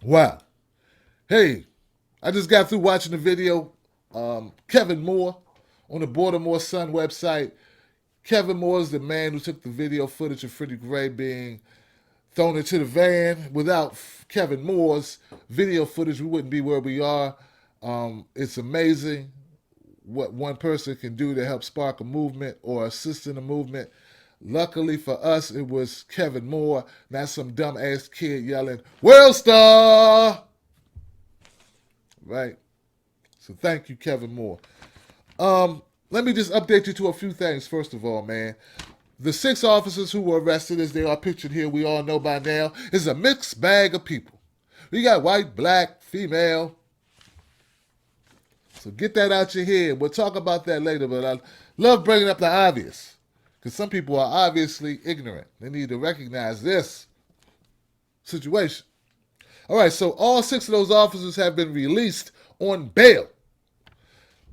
Wow. Hey, I just got through watching the video. Kevin Moore on the Baltimore Sun website. Kevin Moore is the man who took the video footage of Freddie Gray being thrown into the van. Without Kevin Moore's video footage, we wouldn't be where we are. It's amazing what one person can do to help spark a movement or assist in a movement. Luckily for us, it was Kevin Moore, not some dumb ass kid yelling, "World Star!" Right? So thank you, Kevin Moore. Let me just update you to a few things, first of all, man. The 6 officers who were arrested, as they are pictured here, we all know by now, is a mixed bag of people. We got white, black, female. So get that out your head. We'll talk about that later, but I love bringing up the obvious. Because some people are obviously ignorant. They need to recognize this situation. All right, so all 6 of those officers have been released on bail.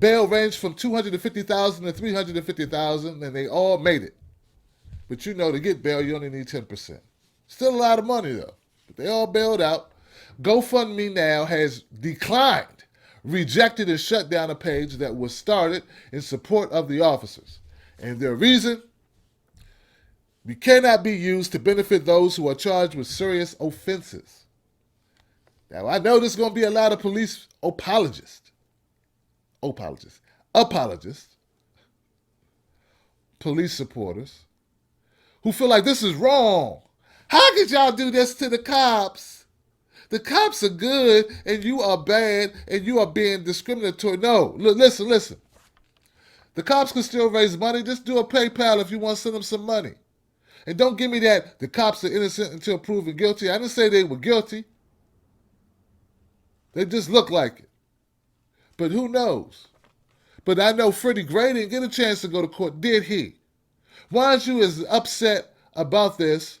Bail ranged from $250,000 to $350,000, and they all made it. But you know, to get bail, you only need 10%. Still a lot of money, though. But they all bailed out. GoFundMe now has declined, rejected, and shut down a page that was started in support of the officers. And their reason? We cannot be used to benefit those who are charged with serious offenses. Now, I know there's going to be a lot of police apologists, police supporters, who feel like this is wrong. How could y'all do this to the cops? The cops are good and you are bad and you are being discriminatory. No, listen. The cops can still raise money. Just do a PayPal if you want to send them some money. And don't give me that the cops are innocent until proven guilty. I didn't say they were guilty. They just look like it. But who knows? But I know Freddie Gray didn't get a chance to go to court, did he? Why aren't you as upset about this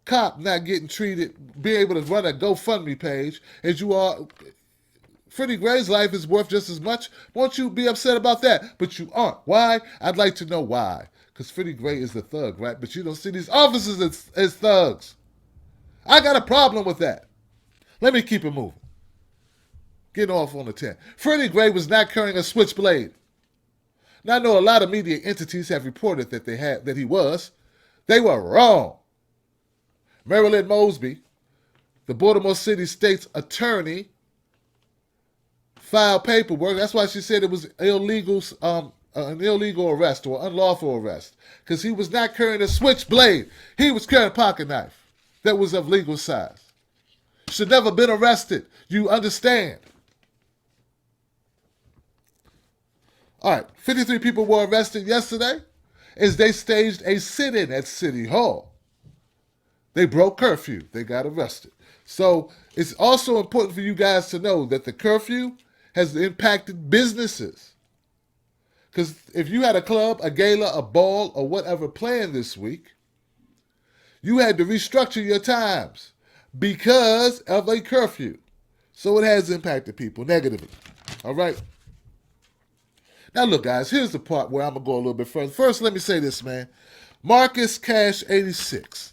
cop not getting treated, being able to run a GoFundMe page as you are? Freddie Gray's life is worth just as much. Won't you be upset about that? But you aren't. Why? I'd like to know why. Because Freddie Gray is the thug, right? But you don't see these officers as thugs. I got a problem with that. Let me keep it moving. Getting off on the 10. Freddie Gray was not carrying a switchblade. Now I know a lot of media entities have reported that he was. They were wrong. Marilyn Mosby, the Baltimore City State's attorney, filed paperwork. That's why she said it was an illegal arrest or unlawful arrest, because he was not carrying a switchblade. He was carrying a pocket knife that was of legal size. Should never been arrested. You understand? All right, 53 people were arrested yesterday as they staged a sit-in at City Hall. They broke curfew. They got arrested. So it's also important for you guys to know that the curfew has impacted businesses. Because if you had a club, a gala, a ball, or whatever planned this week, you had to restructure your times because of a curfew. So it has impacted people negatively. All right? Now look, guys, here's the part where I'm going to go a little bit further. First, let me say this, man. Marcus Cash 86.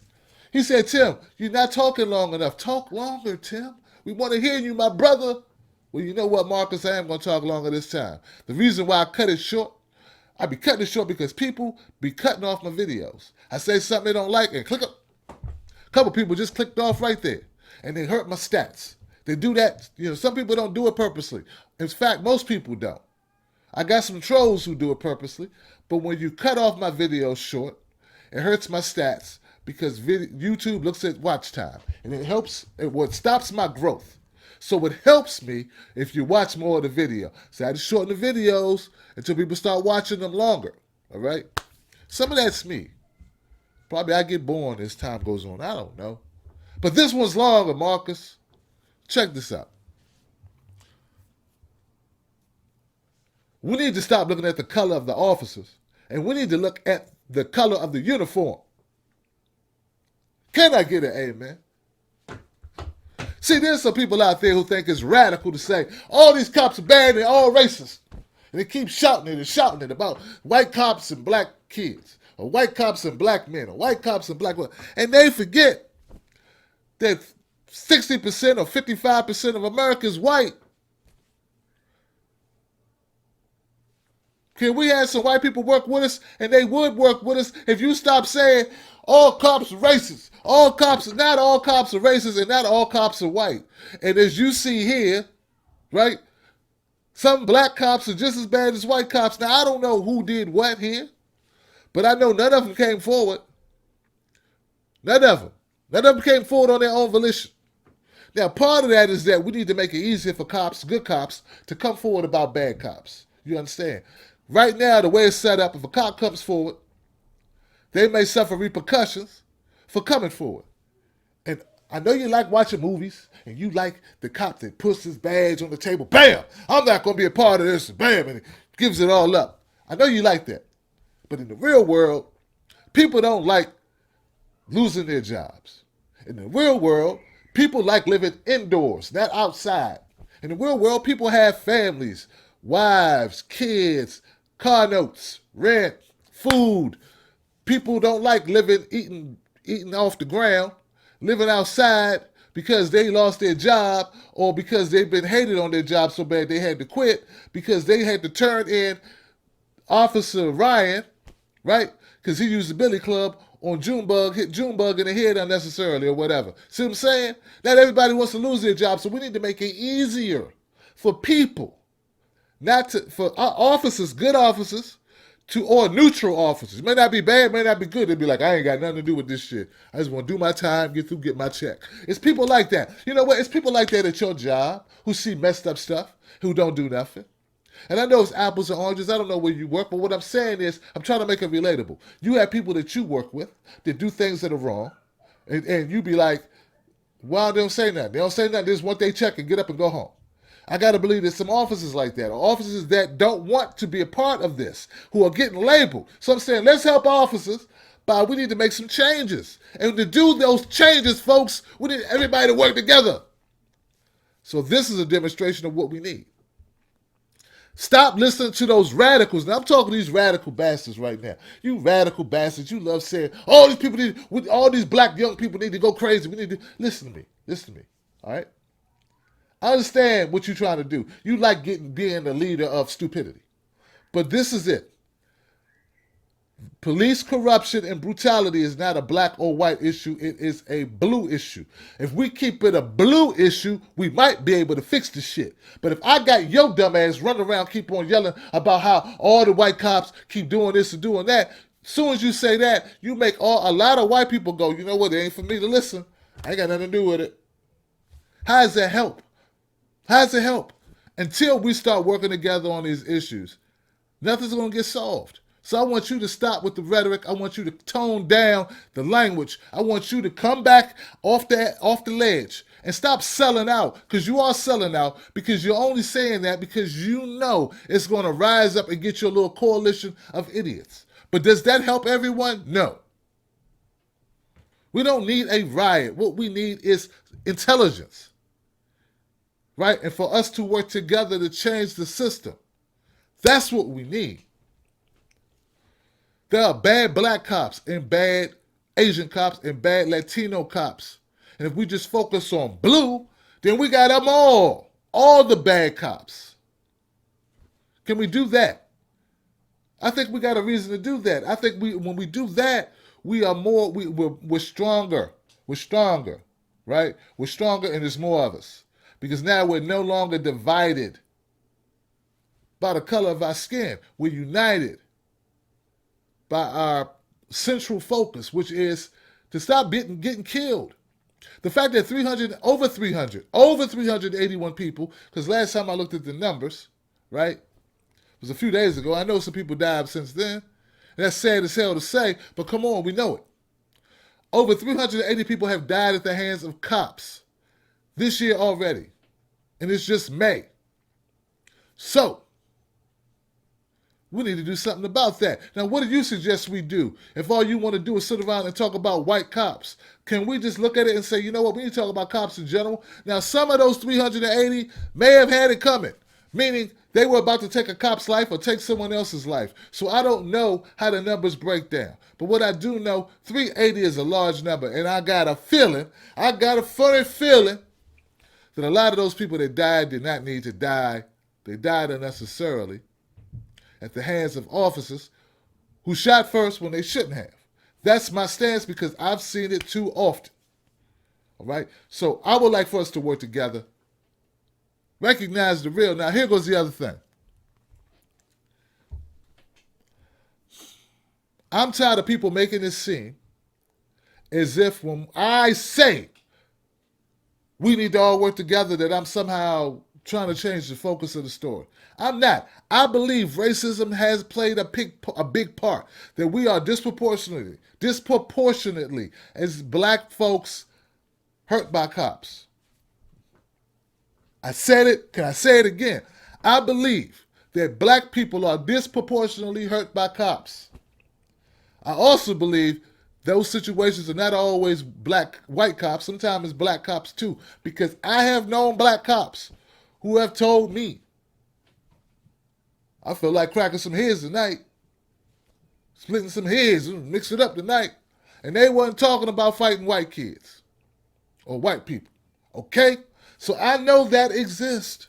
He said, "Tim, you're not talking long enough. Talk longer, Tim. We want to hear you, my brother." Well, you know what, Marcus? I am going to talk longer this time. The reason why I cut it short, I be cutting it short because people be cutting off my videos. I say something they don't like and click up. A couple people just clicked off right there and they hurt my stats. They do that. You know, some people don't do it purposely. In fact, most people don't. I got some trolls who do it purposely, but when you cut off my videos short, it hurts my stats because YouTube looks at watch time, and it stops my growth. So it helps me if you watch more of the video. So I had to shorten the videos until people start watching them longer, all right? Some of that's me. Probably I get bored as time goes on. I don't know. But this one's longer, Marcus. Check this out. We need to stop looking at the color of the officers, and we need to look at the color of the uniform. Can I get an amen? See, there's some people out there who think it's radical to say, all these cops are bad and all racist. And they keep shouting it about white cops and black kids, or white cops and black men, or white cops and black women. And they forget that 60% or 55% of America is white. Can we have some white people work with us? And they would work with us if you stop saying all cops are racist. Not all cops are racist, and not all cops are white. And as you see here, right, some black cops are just as bad as white cops. Now, I don't know who did what here, but I know none of them came forward. None of them. None of them came forward on their own volition. Now, part of that is that we need to make it easier for cops, good cops, to come forward about bad cops. You understand? Right now, the way it's set up, if a cop comes forward, they may suffer repercussions for coming forward. And I know you like watching movies, and you like the cop that puts his badge on the table. Bam! I'm not going to be a part of this. Bam! And he gives it all up. I know you like that. But in the real world, people don't like losing their jobs. In the real world, people like living indoors, not outside. In the real world, people have families, wives, kids, car notes, rent, food. People don't like eating off the ground, living outside because they lost their job or because they've been hated on their job so bad they had to quit because they had to turn in Officer Ryan, right? Because he used the billy club on Junebug, hit Junebug in the head unnecessarily or whatever. See what I'm saying? Not everybody wants to lose their job, so we need to make it easier for people, for our officers, good officers, or neutral officers. It may not be bad, may not be good. They'd be like, I ain't got nothing to do with this shit. I just want to do my time, get my check. It's people like that. You know what? It's people like that at your job who see messed up stuff, who don't do nothing. And I know it's apples and oranges. I don't know where you work, but what I'm saying is I'm trying to make it relatable. You have people that you work with that do things that are wrong, and you be like, well, they don't say nothing. They don't say nothing. They just want their check and get up and go home. I got to believe there's some officers like that, or officers that don't want to be a part of this, who are getting labeled. So I'm saying, let's help officers, but we need to make some changes. And to do those changes, folks, we need everybody to work together. So this is a demonstration of what we need. Stop listening to those radicals. Now I'm talking to these radical bastards right now. You radical bastards, you love saying, all these black young people need to go crazy. We need to listen to me. All right? I understand what you're trying to do. You like being the leader of stupidity. But this is it. Police corruption and brutality is not a black or white issue. It is a blue issue. If we keep it a blue issue, we might be able to fix the shit. But if I got your dumb ass running around keep on yelling about how all the white cops keep doing this and doing that, as soon as you say that, you make a lot of white people go, you know what, it ain't for me to listen. I ain't got nothing to do with it. How does that help? How does it help? Until we start working together on these issues, nothing's going to get solved. So I want you to stop with the rhetoric. I want you to tone down the language. I want you to come back off the ledge and stop selling out, because you are selling out, because you're only saying that because you know it's going to rise up and get you a little coalition of idiots. But does that help everyone? No. We don't need a riot. What we need is intelligence. Right? And for us to work together to change the system. That's what we need. There are bad black cops and bad Asian cops and bad Latino cops. And if we just focus on blue, then we got them all the bad cops. Can we do that? I think we got a reason to do that. I think when we do that, we are more, we're stronger. We're stronger, right? We're stronger and there's more of us. Because now we're no longer divided by the color of our skin. We're united by our central focus, which is to stop getting killed. The fact that over 381 people, because last time I looked at the numbers, right, it was a few days ago. I know some people died since then. And that's sad as hell to say, but come on, we know it. Over 380 people have died at the hands of cops this year already. And it's just May. So, we need to do something about that. Now, what do you suggest we do? If all you want to do is sit around and talk about white cops, can we just look at it and say, you know what, we need to talk about cops in general? Now, some of those 380 may have had it coming. meaning they were about to take a cop's life or take someone else's life. So I don't know how the numbers break down. But what I do know, 380 is a large number, and I got a funny feeling that a lot of those people that died did not need to die. They died unnecessarily at the hands of officers who shot first when they shouldn't have. That's my stance because I've seen it too often. All right? So I would like for us to work together, recognize the real. Now, here goes the other thing. I'm tired of people making this seem as if when I say we need to all work together that I'm somehow trying to change the focus of the story. I'm not. I believe racism has played a big part, that we are disproportionately as black folks hurt by cops. I said it. Can I say it again? I believe that black people are disproportionately hurt by cops. I also believe those situations are not always white cops. Sometimes it's black cops too. Because I have known black cops who have told me, I feel like cracking some heads tonight. Splitting some heads, mix it up tonight. And they wasn't talking about fighting white kids or white people. Okay? So I know that exists.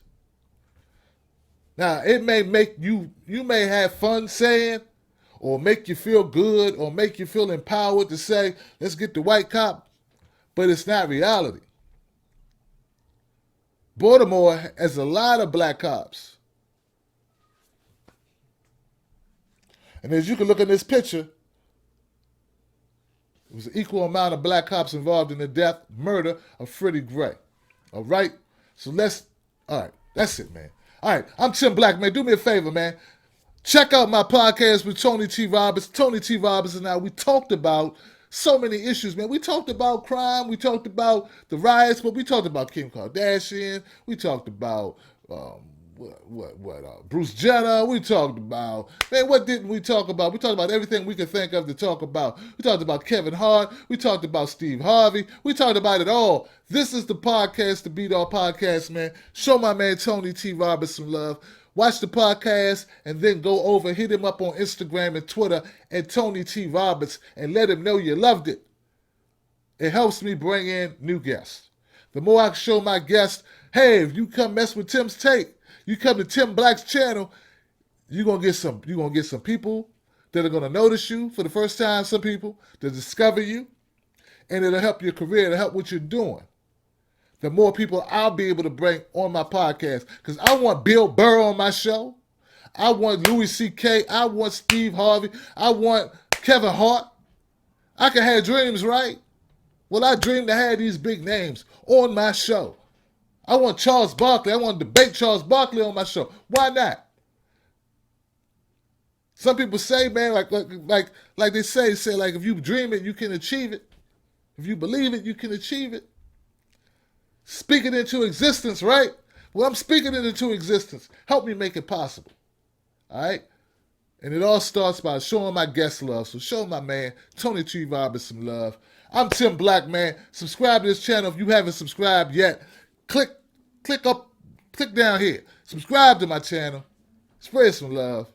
Now, it may make you may have fun saying, or make you feel good, or make you feel empowered to say, let's get the white cop, but it's not reality. Baltimore has a lot of black cops. And as you can look at this picture, it was an equal amount of black cops involved in the murder of Freddie Gray. All right? So all right, that's it, man. All right, I'm Tim Black, man. Do me a favor, man. Check out my podcast with Tony T. Roberts. Tony T. Roberts and I, we talked about so many issues, man. We talked about crime. We talked about the riots, but we talked about Kim Kardashian. We talked about Bruce Jenner. We talked about, man, what didn't we talk about? We talked about everything we could think of to talk about. We talked about Kevin Hart. We talked about Steve Harvey. We talked about it all. This is the podcast, the Beat All Podcast, man. Show my man Tony T. Roberts some love. Watch the podcast and then go over, hit him up on Instagram and Twitter at Tony T. Roberts and let him know you loved it. It helps me bring in new guests. The more I show my guests, hey, if you come mess with Tim's take, you come to Tim Black's channel, you're gonna get some people that are gonna notice you for the first time, some people that discover you, and it'll help your career, it'll help what you're doing. The more people I'll be able to bring on my podcast. Because I want Bill Burr on my show. I want Louis C.K. I want Steve Harvey. I want Kevin Hart. I can have dreams, right? Well, I dream to have these big names on my show. I want Charles Barkley. I want to debate Charles Barkley on my show. Why not? Some people say, man, like they say like if you dream it, you can achieve it. If you believe it, you can achieve it. Speak it into existence, right? Well, I'm speaking it into existence. Help me make it possible. All right? And it all starts by showing my guests love. So show my man, Tony T. Roberts, some love. I'm Tim Black, man. Subscribe to this channel if you haven't subscribed yet. Click down here. Subscribe to my channel. Spread some love.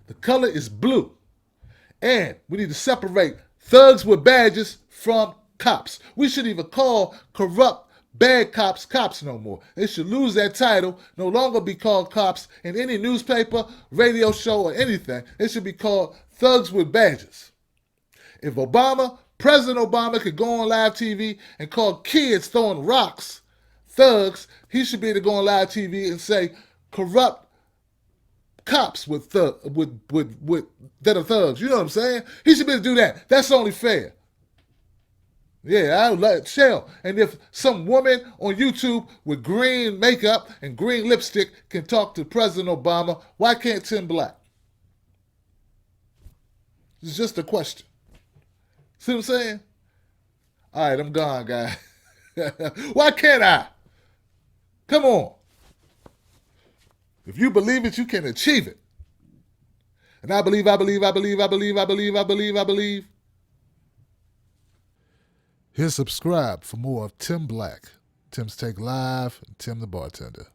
The color is blue. And we need to separate thugs with badges from cops. We should even call corrupt bad cops cops no more. They should lose that title, no longer be called cops in any newspaper, radio show, or anything. They should be called thugs with badges. If President Obama could go on live TV and call kids throwing rocks thugs, he should be able to go on live TV and say corrupt cops that are thugs. You know what I'm saying? He should be able to do that. That's only fair. Yeah, I would like Shell. And if some woman on YouTube with green makeup and green lipstick can talk to President Obama, why can't Tim Black? It's just a question. See what I'm saying? All right, I'm gone, guys. Why can't I? Come on. If you believe it, you can achieve it. And I believe. Hit subscribe for more of Tim Black, Tim's Take Live, and Tim the Bartender.